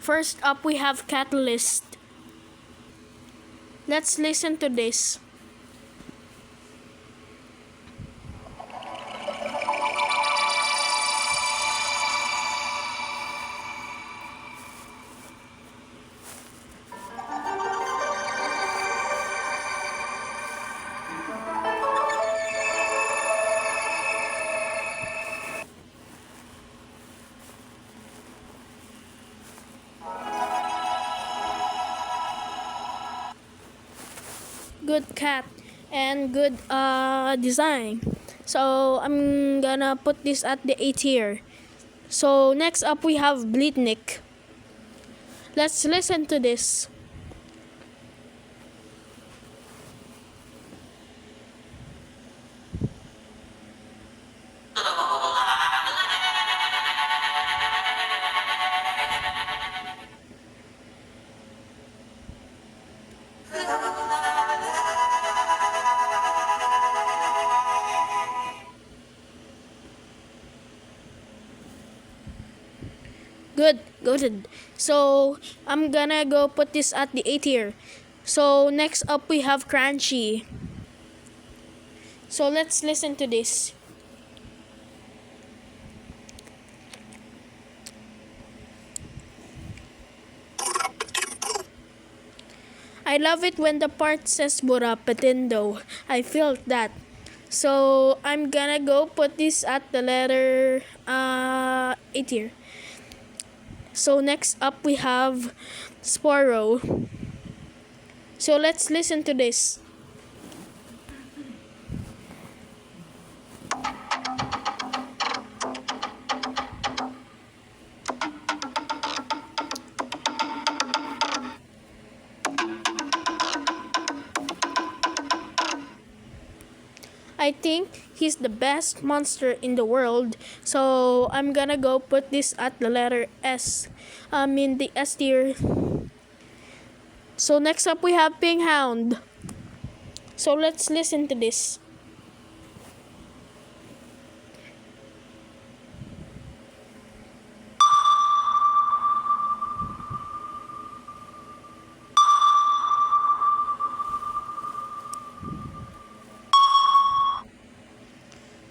First up, we have Catalyst. Let's listen to this. Good cat and good design. So I'm gonna put this at the A tier. So next up we have Bleednik. Let's listen to this. Good. So I'm gonna go put this at the A tier. So next up we have Crunchy. So let's listen to this. I love it when the part says Burapatindo. I felt that. So I'm gonna go put this at the letter A tier. So next up we have Sporo. So let's listen to this. I think he's the best monster in the world. So I'm gonna go put this at the letter S. In the S tier. So next up we have Pink Hound. So let's listen to this.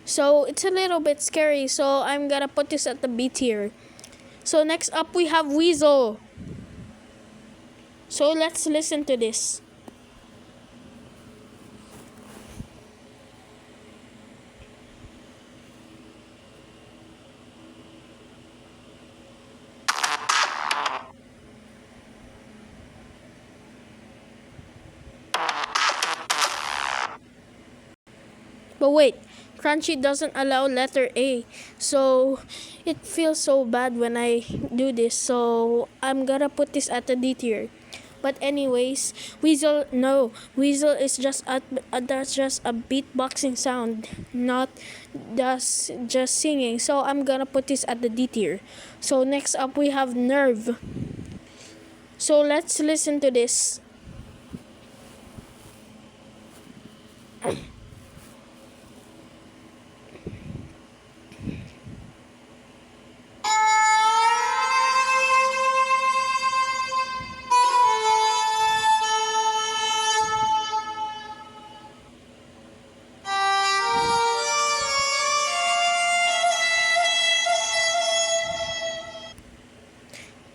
So it's a little bit scary, so I'm gonna put this at the B tier. So next up we have Weasel. So let's listen to this. But wait, Crunchy doesn't allow letter A. So it feels so bad when I do this. So I'm gonna put this at the D tier. But anyways, Weasel is just that's just a beatboxing sound, not just singing. So I'm gonna put this at the D tier. So next up we have Nerve. So let's listen to this.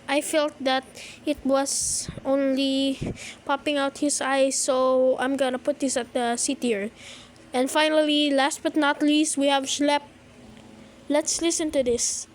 I felt that it was only popping out his eyes, so I'm gonna put this at the C tier. And finally, last but not least, we have Schlep. Let's listen to this.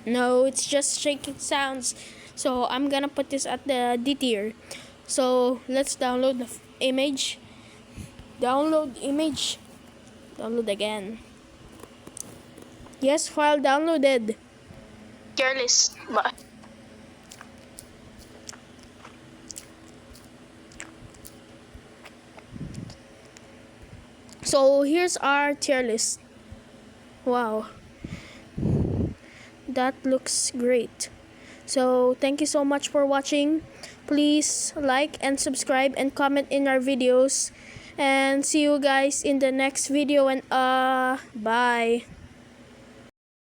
No, it's just shaking sounds. So I'm gonna put this at the D tier. So let's download the image. Download image. Download again. Yes, file downloaded. Tier list ba? So here's our tier list. Wow. That looks great. So thank you so much for watching. Please like and subscribe and comment in our videos. And see you guys in the next video, and bye.